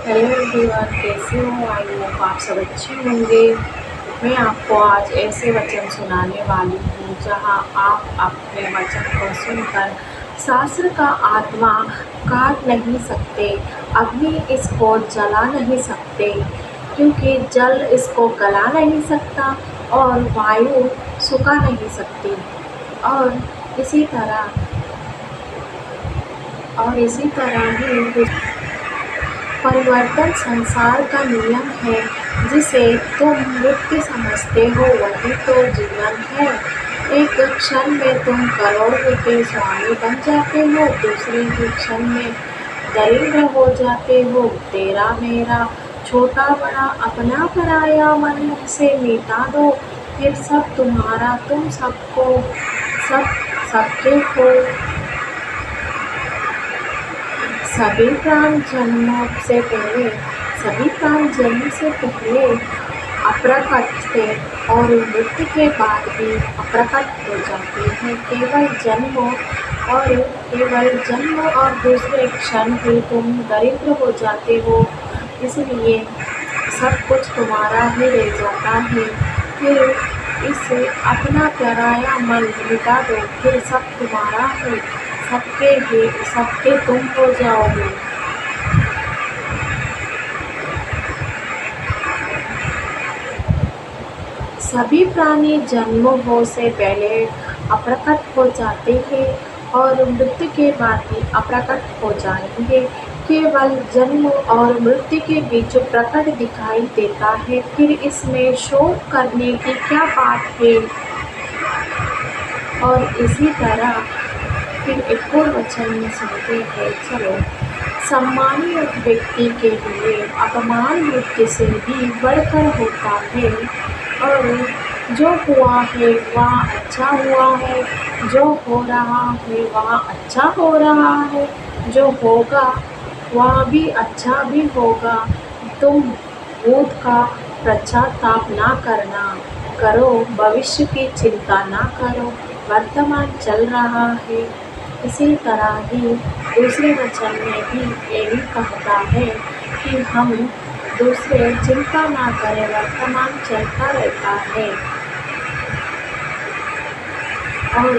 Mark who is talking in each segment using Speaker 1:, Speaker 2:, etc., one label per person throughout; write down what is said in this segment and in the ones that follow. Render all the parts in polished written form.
Speaker 1: Hello everyone, कैसे हो? I hope आप सब अच्छे होंगे। मैं आपको आज ऐसे वचन सुनाने वाली हूँ जहाँ आप अपने वचन को सुनकर शास्त्र का आत्मा काट नहीं सकते, अग्नि इसको जला नहीं सकते, क्योंकि जल इसको गला नहीं सकता और वायु सुखा नहीं सकती। और इसी तरह ही परिवर्तन संसार का नियम है। जिसे तुम नित्य समझते हो वही तो जीवन है। एक क्षण में तुम करोड़ों के स्वामी बन जाते हो, दूसरे ही क्षण में दरिद्र हो जाते हो। तेरा मेरा, छोटा बड़ा, अपना पराया मन से मिटा दो, फिर सब तुम्हारा, तुम सबको, सब सबके हो। सभी प्राण जन्म से पहले अप्रकट थे और मृत्यु के बाद भी अप्रकट हो जाते हैं। केवल जन्म और दूसरे क्षण ही तुम दरिद्र हो जाते हो, इसलिए सब कुछ तुम्हारा ही रह जाता है। फिर इसे अपना पराया मन मिटा दो, फिर सब तुम्हारा है, सबके तुम हो जाओगे। सभी प्राणी जन्म हो से पहले अप्रकट हो जाते हैं और मृत्यु के बाद भी अप्रकट हो जाएंगे। केवल जन्म और मृत्यु के बीच प्रकट दिखाई देता है, फिर इसमें शोक करने की क्या बात है। और इसी तरह फिर एक और वचन में सुनते हैं, चलो। सम्मानित व्यक्ति के लिए अपमान मृत्यु से भी बढ़कर होता है, और जो हुआ है वह अच्छा हुआ है, जो हो रहा है वह अच्छा हो रहा है, जो होगा वह भी अच्छा भी होगा। तुम भूत का पश्चाताप ना करो, भविष्य की चिंता ना करो, वर्तमान चल रहा है। इसी तरह ही दूसरे वचन में भी यही कहता है कि हम दूसरे चिंता ना करें, वर्तमान चलता रहता है। और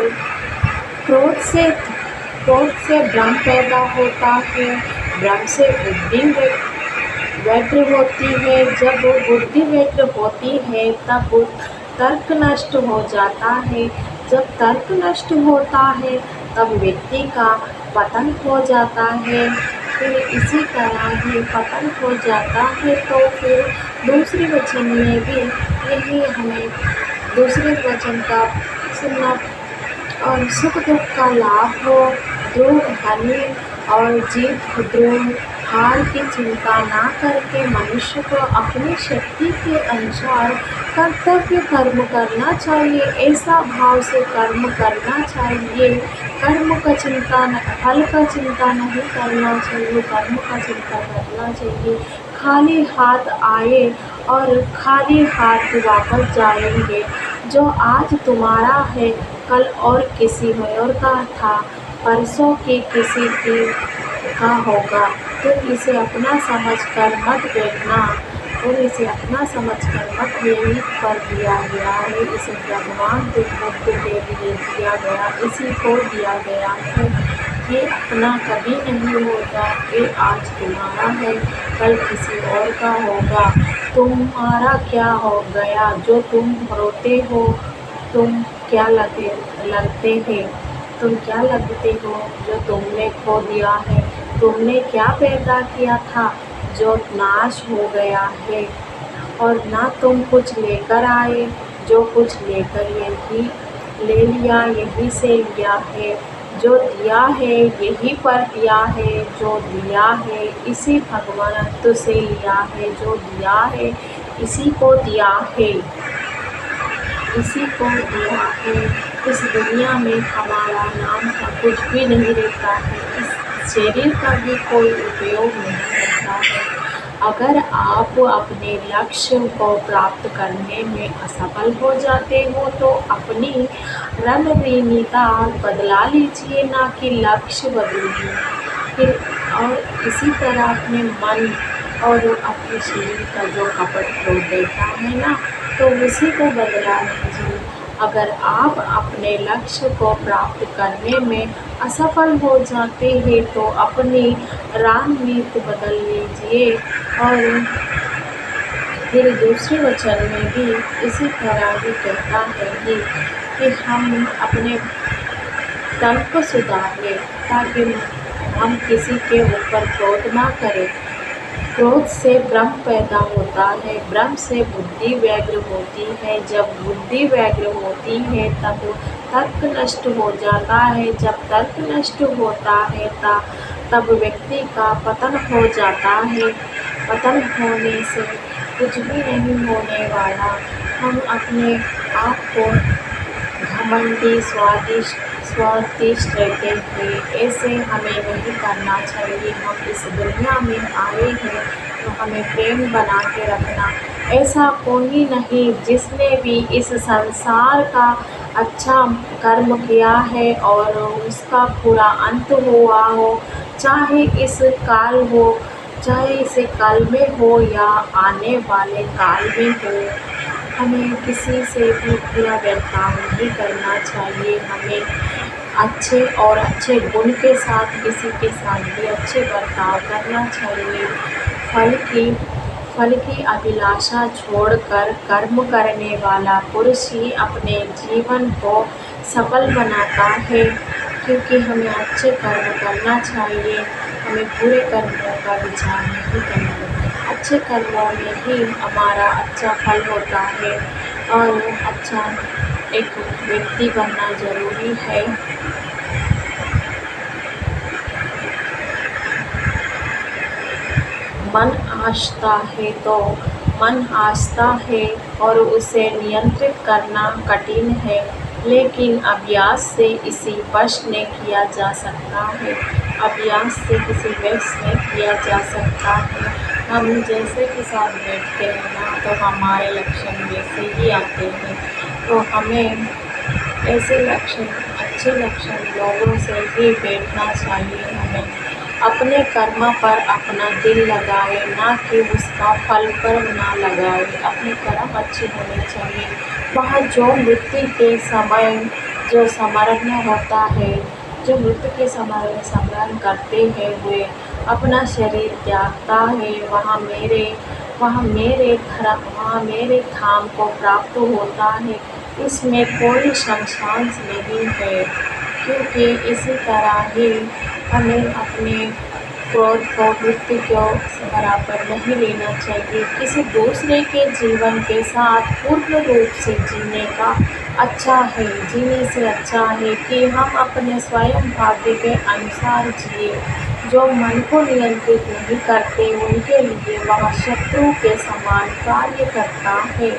Speaker 1: क्रोध से भ्रम पैदा होता है, भ्रम से बुद्धि व्यग्र होती है, जब बुद्धि व्यग्र होती है तब तर्क नष्ट हो जाता है, जब तर्क नष्ट होता है तब व्यक्ति का पतन हो जाता है। फिर इसी तरह ही पतन हो जाता है, तो फिर दूसरे वचन में भी यही हमें दूसरे वचन का सुनना। और सुख दुख का लाभ हो, ध्रुव हानि और जीत ध्रुव हार की चिंता ना करके मनुष्य को अपनी शक्ति के अनुसार कर्तव्य कर्म करना चाहिए। ऐसा भाव से कर्म करना चाहिए। कर्म का चिंता, फल का चिंता नहीं करना चाहिए, कर्म का चिंता करना चाहिए। खाली हाथ आए और खाली हाथ वापस जाएंगे। जो आज तुम्हारा है कल और किसी और का था, परसों की किसी की का होगा। तुम इसे अपना समझकर मत बैठना, और इसे अपना समझकर मत, यही पर दिया गया है। इसे भगवान बुद्ध के लिए दिया गया, इसी को दिया गया है। ये अपना कभी नहीं होगा, ये आज तुम्हारा है, कल किसी और का होगा। तुम्हारा क्या हो गया जो तुम रोते हो? तुम क्या लगते हैं? तुम क्या लगते हो जो तुमने खो दिया है? तुमने क्या पैदा किया था जो नाश हो गया है? और ना तुम कुछ लेकर आए, जो कुछ लेकर यही ले लिया, यही से लिया है। जो दिया है यही पर दिया है, जो दिया है इसी भगवंत से लिया है, जो दिया है इसी को दिया है, इसी को दिया है। इस दुनिया में हमारा नाम का कुछ भी नहीं रहता है, इस शरीर का भी कोई उपयोग नहीं रहता है। अगर आप अपने लक्ष्य को प्राप्त करने में असफल हो जाते हो तो अपनी रणनीति बदला लीजिए, ना कि लक्ष्य बदलिए। फिर और इसी तरह अपने मन और अपने शरीर का जो कपट तोड़ देता है ना, तो उसी को बदला लीजिए। अगर आप अपने लक्ष्य को प्राप्त करने में असफल हो जाते हैं तो अपनी रणनीति बदल लीजिए। और फिर दूसरे वचन में भी इसी तरह ही कहता है कि हम अपने तन को सुधारें ताकि हम किसी के ऊपर क्रोध ना करें। क्रोध से भ्रम पैदा होता है, भ्रम से बुद्धि व्यग्र होती है, जब बुद्धि व्यग्र होती है तब तर्क नष्ट हो जाता है, जब तर्क नष्ट होता है तब व्यक्ति का पतन हो जाता है। पतन होने से कुछ भी नहीं होने वाला। हम अपने आप को घमंडी स्वादिष्ट रहते हैं, ऐसे हमें नहीं करना चाहिए। हम इस दुनिया में आए हैं तो हमें प्रेम बना के रखना। ऐसा कोई नहीं जिसने भी इस संसार का अच्छा कर्म किया है और उसका पूरा अंत हुआ हो, चाहे इस काल हो, चाहे इस काल में हो या आने वाले काल में हो। हमें किसी से भी बुरा बर्ताव नहीं करना चाहिए। हमें अच्छे गुण के साथ किसी के साथ भी अच्छे बर्ताव करना चाहिए। फल की अभिलाषा छोड़कर कर्म करने वाला पुरुष ही अपने जीवन को सफल बनाता है, क्योंकि हमें अच्छे कर्म करना चाहिए। हमें बुरे कर्मों का विचार नहीं करना है। अच्छे कर्मों में ही हमारा अच्छा फल होता है और अच्छा एक व्यक्ति बनना ज़रूरी है। मन आस्था है और उसे नियंत्रित करना कठिन है, लेकिन अभ्यास से इसी वश में किया जा सकता है। अभ्यास से किसी वश में किया जा सकता है। हम जैसे के साथ बैठते हैं ना, तो हमारे लक्षण वैसे ही आते हैं। तो हमें ऐसे लक्षण, अच्छे लक्षण लोगों से ही बैठना चाहिए। हमें अपने कर्म पर अपना दिल लगाए, ना कि उसका फल पर ना लगाए। अपने कर्म अच्छे होने चाहिए। वह जो मृत्यु के समय जो स्मरण होता है, जो मृत्यु के समय स्मरण करते हैं हुए अपना शरीर त्यागता है, वहाँ मेरे धाम को प्राप्त होता है। इसमें कोई संशय नहीं है, क्योंकि इसी तरह ही हमें अपने क्रोध को मृत्यु को बराबर नहीं लेना चाहिए। किसी दूसरे के जीवन के साथ पूर्ण रूप से जीने से अच्छा है कि हम अपने स्वयं भाग्य के अनुसार जिए। जो मन को नियंत्रित नहीं करते उनके लिए वह शत्रु के समान कार्य करता है।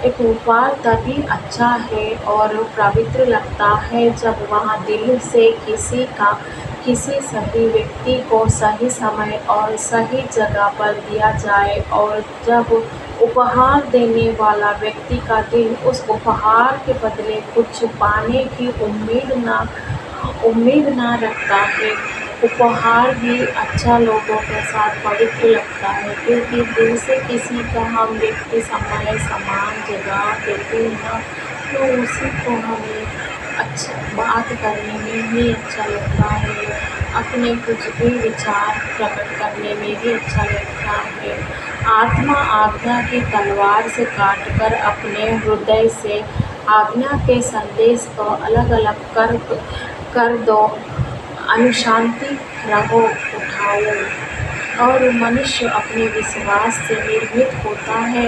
Speaker 1: एक उपहार तभी अच्छा है और पवित्र लगता है जब वह दिल से किसी सही व्यक्ति को सही समय और सही जगह पर दिया जाए, और जब उपहार देने वाला व्यक्ति का दिल उस उपहार के बदले कुछ पाने की उम्मीद ना रखता है। उपहार भी अच्छा लोगों के साथ पवित्र लगता है, क्योंकि दिल से किसी का हम व्यक्ति समय समान जगह देते हैं तो उसी को हमें अच्छा बात करने में भी अच्छा लगता है। अपने कुछ भी विचार प्रकट करने में भी अच्छा लगता है। आत्मा आज्ञा की तलवार से काटकर अपने हृदय से आज्ञा के संदेश को अलग अलग कर दो। अनुशांति रहो, उठाओ। और मनुष्य अपने विश्वास से निर्मित होता है।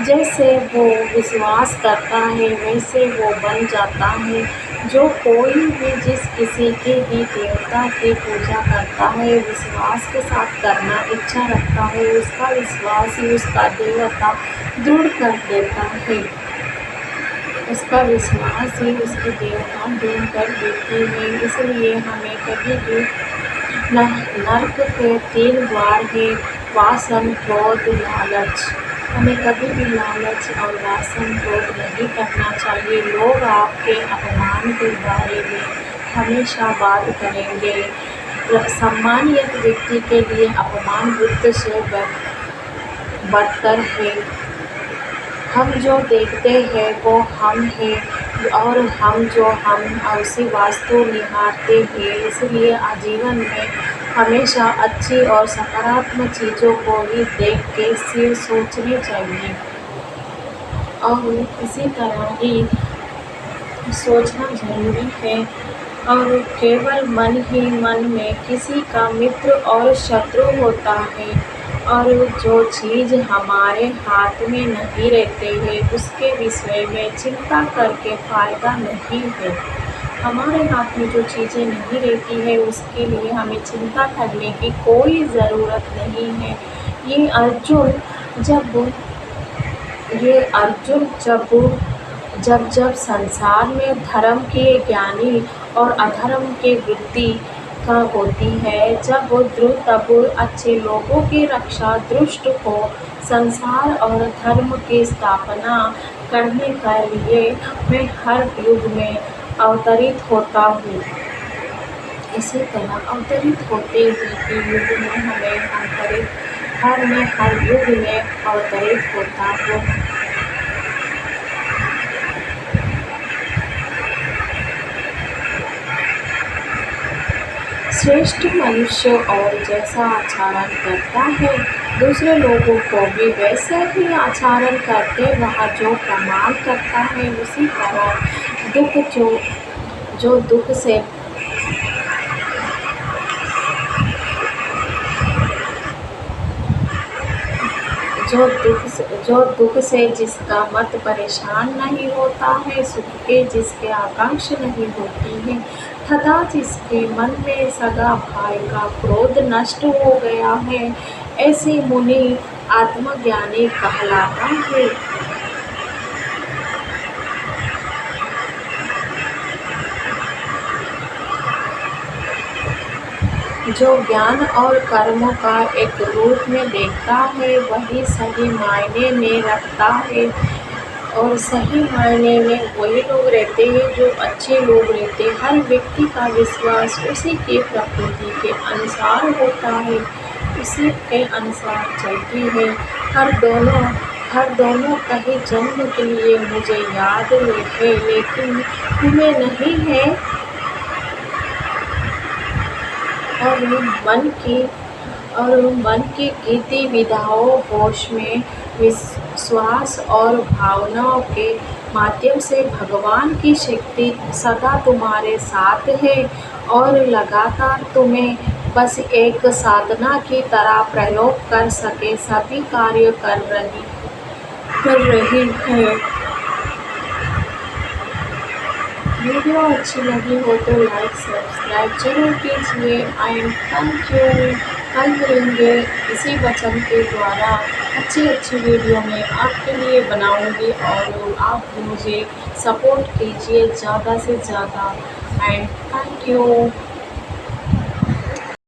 Speaker 1: जैसे वो विश्वास करता है वैसे वो बन जाता है। जो कोई भी जिस किसी की भी देवता की पूजा करता है, विश्वास के साथ करना इच्छा रखता है, उसका विश्वास ही उसका देवता दृढ़ कर देता है। उसका विश्वास ही उसकी देवता दूर कर देती है। इसलिए हमें कभी भी नरक के 3 द्वार है, वासन, क्रोध, लालच। हमें कभी भी लालच और वासन, क्रोध नहीं करना चाहिए। लोग आपके अपमान के बारे में हमेशा बात करेंगे, सम्मानित व्यक्ति के लिए अपमान वृत्त से बढ़कर है। हम जो देखते हैं वो हम हैं और हम उसी वास्तु निहारते हैं। इसलिए आजीवन में हमेशा अच्छी और सकारात्मक चीज़ों को ही देख के सिर्फ सोचनी चाहिए और इसी तरह ही सोचना ज़रूरी है। और केवल मन ही मन में किसी का मित्र और शत्रु होता है और जो चीज़ हमारे हाथ में नहीं रहते हैं उसके विषय में चिंता करके फ़ायदा नहीं है। हमारे हाथ में जो चीज़ें नहीं रहती है उसके लिए हमें चिंता करने की कोई ज़रूरत नहीं है। ये अर्जुन जब ये अर्जुन जब संसार में धर्म के ज्ञानी और अधर्म के वृत्ति का होती है, तब अच्छे लोगों की रक्षा दुष्ट को संसार और धर्म की स्थापना करने के लिए मैं हर युग में अवतरित होता हूँ। इसी तरह अवतरित होते हुए युग में हर युग में अवतरित होता हूँ। श्रेष्ठ मनुष्य और जैसा आचरण करता है दूसरे लोगों को भी वैसे ही आचरण करके वह जो प्रमाण करता है उसी तरह जो दुख से जिसका मत परेशान नहीं होता है, सुख के जिसके आकांक्षा नहीं होती है, तथा जिसके मन में सगा भाई का क्रोध नष्ट हो गया है, ऐसे मुनि आत्मज्ञानी कहलाता है। जो ज्ञान और कर्मों का एक रूप में देखता है वही सही मायने में रखता है और सही मायने में वही लोग रहते हैं जो अच्छे लोग रहते हैं। हर व्यक्ति का विश्वास उसी की प्रकृति के अनुसार होता है, उसी के अनुसार चलती है। हर दोनों कहीं जन्म के लिए मुझे याद है लेकिन तुम्हें नहीं है और मन की गीति विधाओं होश में विश्वास और भावनाओं के माध्यम से भगवान की शक्ति सदा तुम्हारे साथ है और लगातार तुम्हें बस एक साधना की तरह प्रयोग कर सके सभी कार्य कर रही है। वीडियो अच्छी लगी हो तो लाइक सब्सक्राइब जरूर कीजिए एंड थैंक यू। कल मिलेंगे इसी वचन के द्वारा अच्छी वीडियो में आपके लिए बनाऊंगी और आप मुझे सपोर्ट कीजिए ज़्यादा से ज़्यादा एंड थैंक यू।